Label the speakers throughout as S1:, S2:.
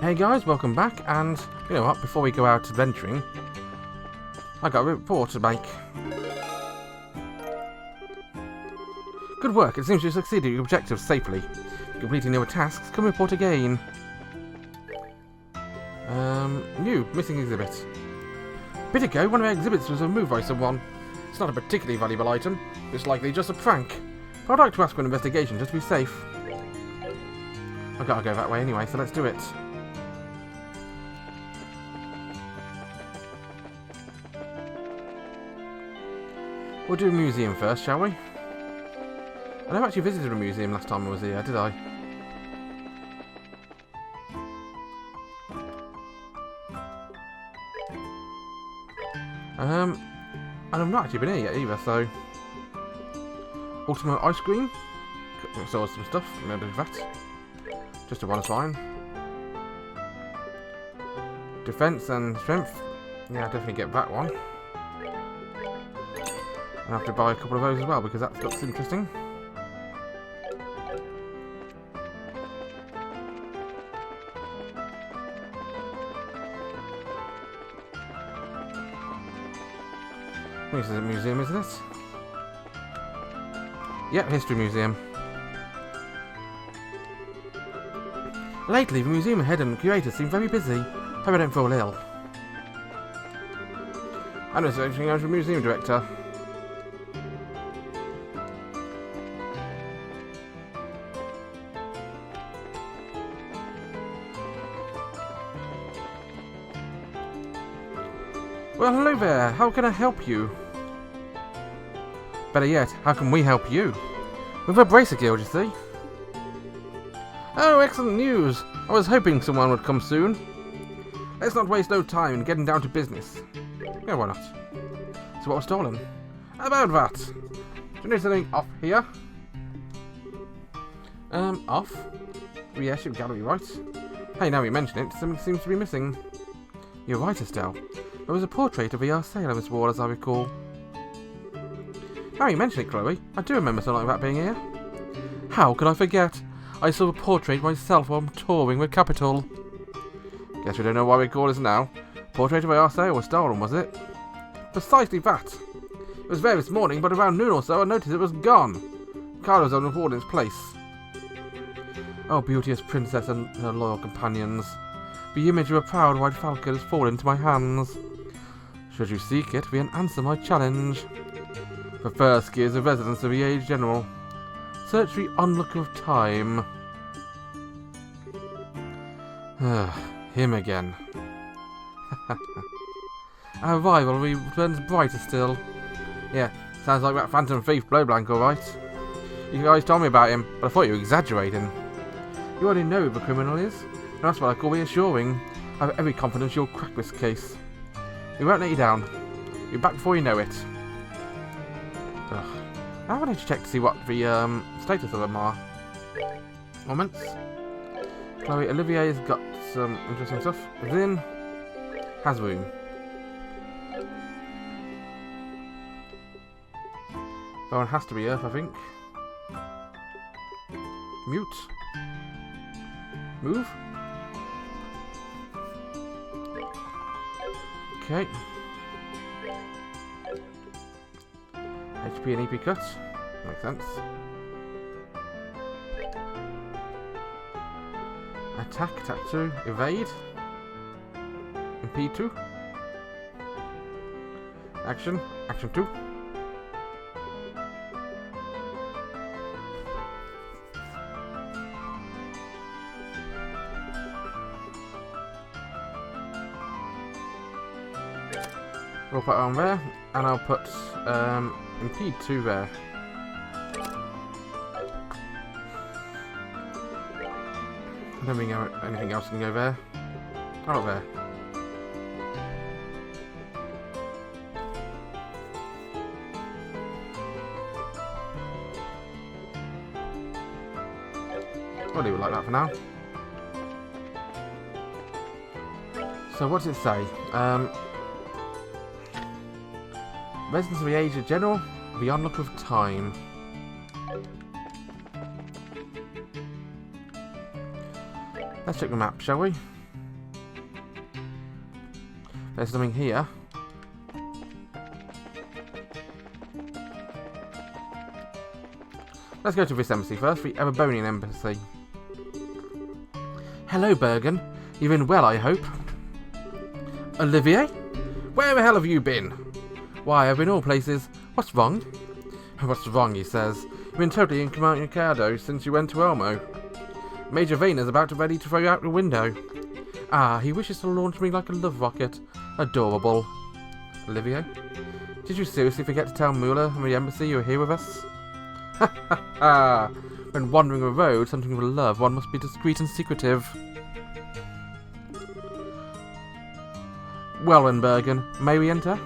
S1: Hey guys, welcome back, and you know what, before we go out adventuring, I got a report to make. Good work, it seems you succeeded in your objectives safely. Completing your tasks, come report again. New, missing exhibit. A bit ago, one of our exhibits was removed by someone. It's not a particularly valuable item, it's likely just a prank. But I'd like to ask for an investigation just to be safe. I've got to go that way anyway, so let's do it. We'll do a museum first, shall we? I never actually visited a museum last time I was here, did I? And I've not actually been here yet either, so... Ultimate ice cream? So some stuff, I'm going to do that. Just a one is fine. Defense and strength. Yeah, I'll definitely get that one. I have to buy a couple of those as well because that looks interesting. This is a museum, isn't it? Yep, history museum. Lately, the museum head and curators seem very busy. Hope I don't fall ill. I'm researching as a museum director. Well, hello there. How can I help you? Better yet, how can we help you? We're a bracer guild, you see. Oh, excellent news. I was hoping someone would come soon. Let's not waste no time in getting down to business. Yeah, why not? So what was stolen? About that. Do you need something off here? Off? Oh, yeah, ship gallery, right? Hey, now you mention it, something seems to be missing. You're right, Estelle. There was a portrait of a Grancel on this wall, as I recall. Now you mention it, Chloe, I do remember something like that being here. How could I forget? I saw a portrait myself while I'm touring with Capital. Guess we don't know why we call this now. Portrait of a Grancel was stolen, was it? Precisely that. It was there this morning, but around noon or so I noticed it was gone. Card was on the wall in its place. Oh, beauteous princess and her loyal companions. The image of a proud white falcon has fallen into my hands. Should you seek it, then answer my challenge. The first key is the residence of the Age General. Search the onlooker of time. Him again. Our rivalry burns brighter still. Yeah, sounds like that Phantom Thief Blowblank, alright. You guys told me about him, but I thought you were exaggerating. You already know who the criminal is, and that's what I call reassuring. I have every confidence you'll crack this case. We won't let you down. You're back before you know it. Ugh. I wanted to check to see what the status of them are. Moments. Chloe, Olivier's got some interesting stuff. Then has room. That one has to be Earth, I think. Mute. Move. Okay. HP and EP cut. Makes sense. Attack, attack 2, evade. Impede 2. Action, action 2. We'll put it on there, and I'll put impede 2 there. I don't think anything else can go there. Oh, not there. I'll leave it like that for now. So what does it say? Residence of the Age General, the onlooker of time. Let's check the map, shall we? There's something here. Let's go to this embassy first, the Everbonian embassy. Hello, Bergen. You've been well, I hope. Olivier? Where the hell have you been? Why, I've been all places. What's wrong? What's wrong, he says. You've been totally incommunicado since you went to Elmo. Major Vayner's about ready to throw you out the window. Ah, he wishes to launch me like a love rocket. Adorable. Olivier? Did you seriously forget to tell Muller and the embassy you were here with us? Ha ha ha! When wandering a road, something with love, one must be discreet and secretive. Well then, Bergen, may we enter?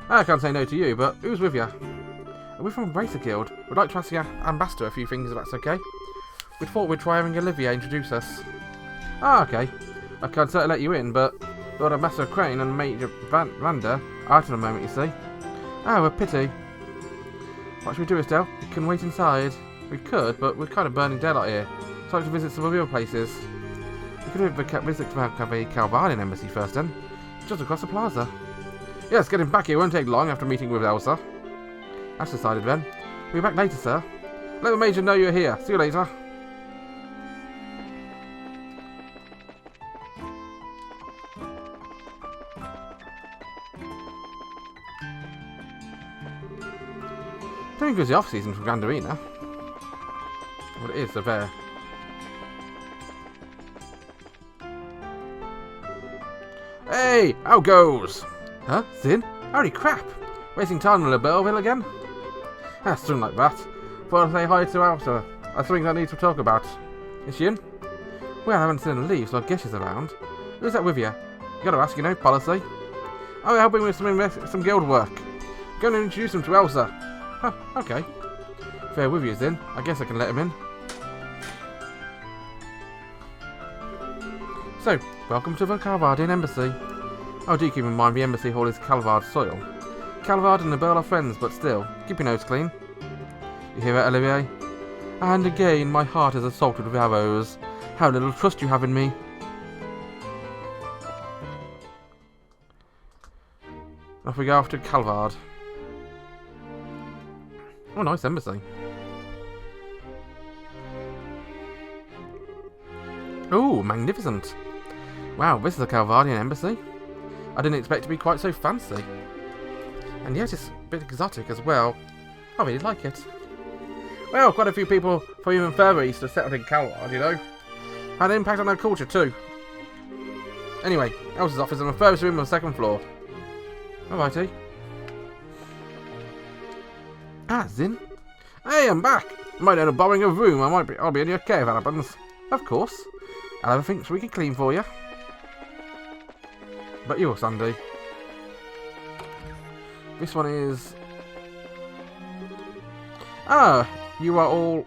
S1: I can't say no to you, but who's with you? We're from Racer Guild. We'd like to ask the ambassador a few things, if that's okay. We thought we'd try having Olivier introduce us. Ah, okay. I can't certainly let you in, but Lord Ambassador Crane and Major Vander are out at the moment, you see. Oh, a pity. What should we do, Estelle? We can wait inside. We could, but we're kind of burning daylight here. So I'd like to visit some of your places. We could visit the Calvard embassy first then. Just across the plaza. Yes, getting back here won't take long after meeting with Elsa. That's decided then. We'll be back later, sir. Let the Major know you're here. See you later. Don't think it was the off-season for Grand Arena. Well, it is, so there. Hey, how goes? Huh, Zin? Holy crap! Wasting time in Liberl again? Ah, something like that. Thought I'd say hi to Elsa. That's something I need to talk about. Is she in? Well, I haven't seen her leave, so I guess she's around. Who's that with you? You gotta ask, you know, policy. Oh, you're helping with some guild work. Going to introduce him to Elsa. Huh, okay. Fair with you, Zin. I guess I can let him in. So, welcome to the Calvardian embassy. Oh, do keep in mind the embassy hall is Calvard soil. Calvard and Liberl are friends, but still, keep your nose clean. You hear that, Olivier? And again, my heart is assaulted with arrows. How little trust you have in me. Off we go after Calvard. Oh, nice embassy. Oh, magnificent. Wow, this is a Calvardian embassy. I didn't expect it to be quite so fancy. And yet it's a bit exotic as well. I really like it. Well, quite a few people from even further east have settled in Calvard, you know. Had an impact on our culture too. Anyway, Elsa's office in the furthest room on the second floor. Alrighty. Ah, Zin. Hey, I'm back. I might end up borrowing a room. I'll be in your care if that happens. Of course. I'll have a think so we can clean for you. But you're Sandy. This one is... Ah, you are all...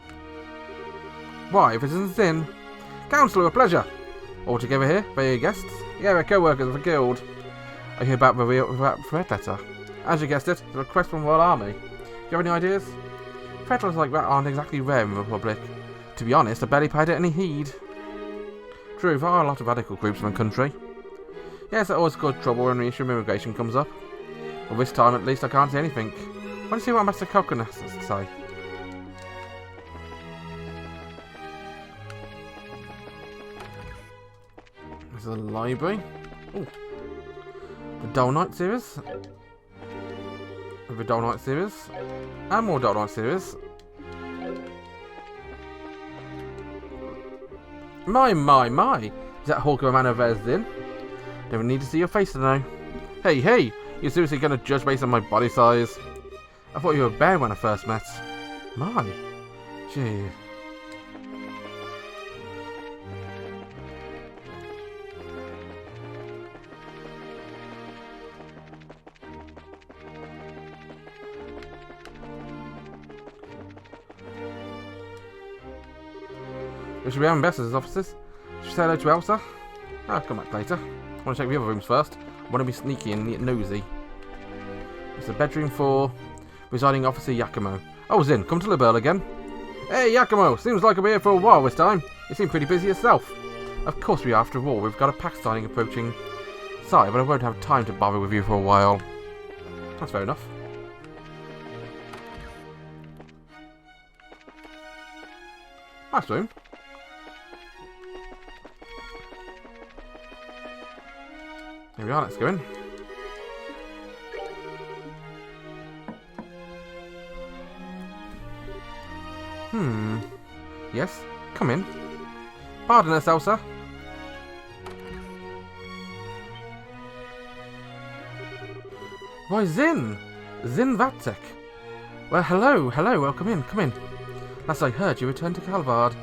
S1: Why, this isn't Zin. Councillor, a pleasure. All together here, for your guests. Yeah, we're co-workers of the guild. I hear about the threat letter. As you guessed it, it's a request from the Royal Army. Do you have any ideas? Threat letters like that aren't exactly rare in the Republic. To be honest, I barely paid it any heed. True, there are a lot of radical groups in the country. Yes, that always causes trouble when the issue of immigration comes up. Well, this time at least I can't see anything. Why don't you see what Master Cochran has to say? This is a library. Ooh. The Dull Knight series. The Dull Knight series. And more Dull Knight series. My. Is that hawker man over there, Zin? Don't need to see your face to know. Hey, you're seriously going to judge based on my body size? I thought you were a bear when I first met. My. Gee. We should be having ambassador's offices. Should we say hello to Elsa? I'll come back later. I want to check the other rooms first. I want to be sneaky and nosy. It's the bedroom for residing officer Yakumo. Oh, Zin, come to Liberl again. Hey, Yakumo, seems like I'll be here for a while this time. You seem pretty busy yourself. Of course we are, after all. We've got a pack signing approaching. outside, but I won't have time to bother with you for a while. That's fair enough. Nice room. Here we are, let's go in. Yes, come in. Pardon us, Elsa. Why, Zin! Zin Vatsek. Well, hello, welcome in, come in. Last I heard, you returned to Calvard.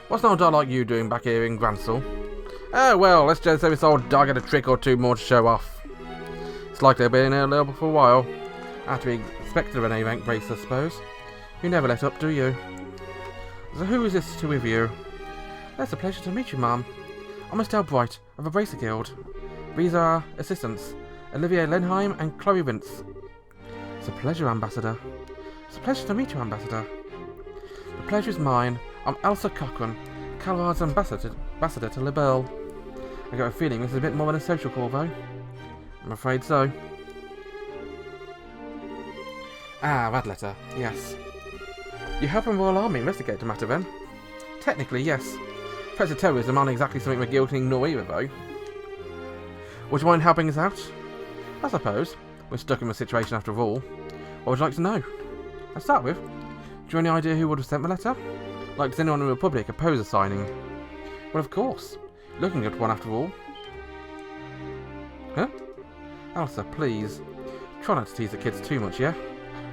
S1: What's an old dog like you doing back here in Grancel? Oh, well, let's just say this old dog had a trick or two more to show off. It's likely I've been here a little for a while. After being expected of an A-rank brace, I suppose. You never let up, do you? So who is this to with you? It's a pleasure to meet you, ma'am. I'm Estelle Bright, of the Bracer Guild. These are our assistants, Olivier Lenheim and Chloe Vince. It's a pleasure, Ambassador. It's a pleasure to meet you, Ambassador. The pleasure is mine. I'm Elsa Cochran, Calvard's ambassador to Liberl. I got a feeling this is a bit more than a social call, though. I'm afraid so. Ah, that letter. Yes. You help the Royal Army investigate the matter, then? Technically, yes. Threats of terrorism aren't exactly something the guild can ignore either, though. Would you mind helping us out? I suppose. We're stuck in the situation after all. What would you like to know? To start with, do you have any idea who would have sent the letter? Like, does anyone in the Republic oppose a signing? Well, of course. Looking at one after all. Huh? Elsa, please. Try not to tease the kids too much, yeah?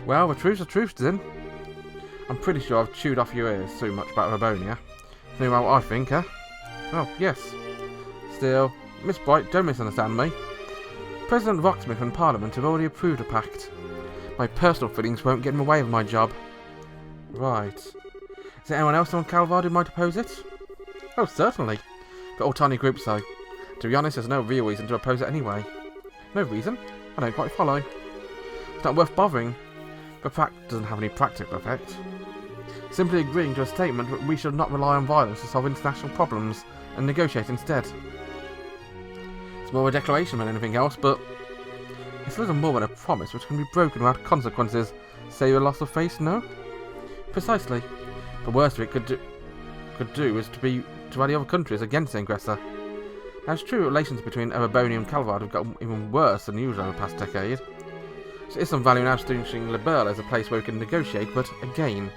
S1: Well, the truth's the truth, Zin. I'm pretty sure I've chewed off your ears too much about Rabonia. You know what I think, huh? Well, yes. Still, Miss Bright, don't misunderstand me. President Rocksmith and Parliament have already approved a pact. My personal feelings won't get in the way of my job. Right. Is there anyone else on Calvard who might oppose it? Oh, certainly. But all tiny groups, though. To be honest, there's no real reason to oppose it anyway. No reason? I don't quite follow. It's not worth bothering. The pact doesn't have any practical effect. Simply agreeing to a statement that we should not rely on violence to solve international problems, and negotiate instead. It's more of a declaration than anything else, but it's a little more than a promise which can be broken without consequences. Say you're a loss of face, no? Precisely. The worst of it could do is to rally other countries against the aggressor. Now, it's true relations between Erebonia and Calvard have gotten even worse than usual over the past decade. So there is some value in establishing Liberl as a place where we can negotiate, but again,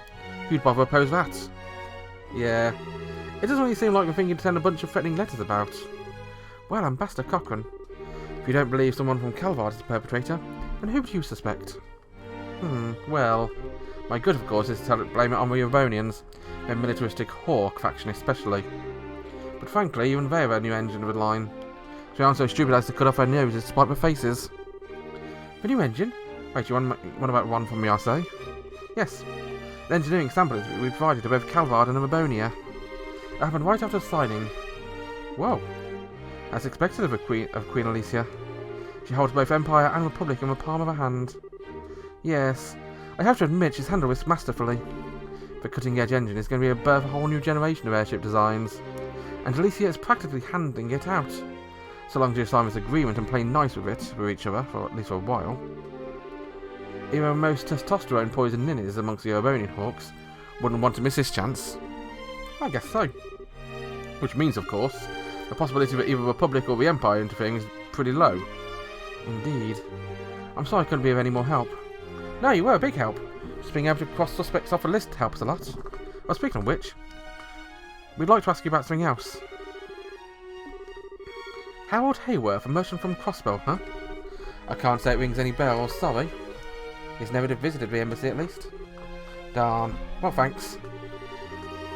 S1: who'd bother oppose that? Yeah, it doesn't really seem like we're thinking to send a bunch of threatening letters about. Well, Ambassador Cochran, if you don't believe someone from Calvard is the perpetrator, then who would you suspect? Well, my gut, of course, is to blame it on the Erebonians, their militaristic hawk faction especially. But frankly, even they have a new engine of a line. So they aren't so stupid as to cut off their noses to spite their faces. The new engine? Wait, you want about one from me, I say? Yes. The engineering samples we provided to both Calvard and Erebonia. It happened right after signing. Whoa. As expected of Queen Alicia. She holds both Empire and Republic in the palm of her hand. Yes, I have to admit she's handled this masterfully. The cutting-edge engine is going to be a birth of a whole new generation of airship designs. And Alicia is practically handing it out. So long as you sign this agreement and play nice with each other, for at least for a while. Even the most testosterone poisoned ninnies amongst the Erebonian hawks wouldn't want to miss this chance. I guess so. Which means, of course, the possibility that either the Republic or the Empire interfering is pretty low. Indeed. I'm sorry I couldn't be of any more help. No, you were a big help. Just being able to cross suspects off a list helps a lot. Well, speaking of which, we'd like to ask you about something else. Harold Hayworth, a merchant from Crossbow, huh? I can't say it rings any bells, sorry. He's never visited the embassy, at least. Darn. Well, thanks.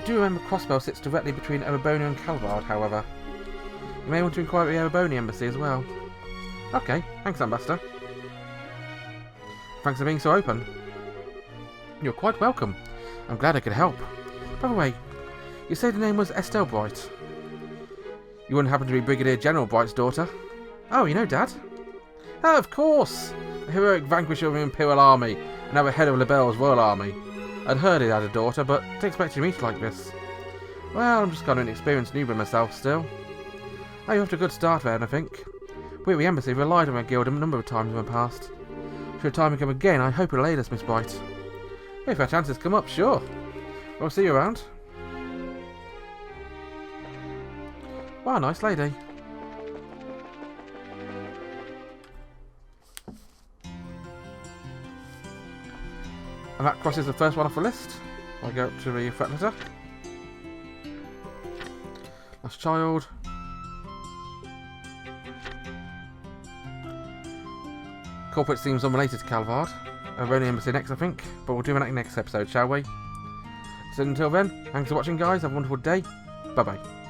S1: Do remember Crossbow sits directly between Erebonia and Calvard, however. You may want to inquire at the Erebonia embassy as well. Okay, thanks, Ambassador. Thanks for being so open. You're quite welcome. I'm glad I could help. By the way, you say the name was Estelle Bright. You wouldn't happen to be Brigadier General Bright's daughter? Oh, you know Dad? Oh, of course! The heroic vanquisher of the Imperial Army, and now the head of Liberl's Royal Army. I'd heard he had a daughter, but didn't expect you to meet like this. Well, I'm just kind of an inexperienced newbie myself still. Oh, you're off to a good start then, I think. We at the embassy relied on our guild a number of times in the past. Should time come again, I hope it'll aid us, Miss Bright. If our chances come up, sure. We'll see you around. Wow, nice lady. And that crosses the first one off the list. I go up to the threat letter. Last child. Corporate seems unrelated to Calvard. We're only embassy next, I think. But we'll do that next episode, shall we? So until then, thanks for watching, guys. Have a wonderful day. Bye-bye.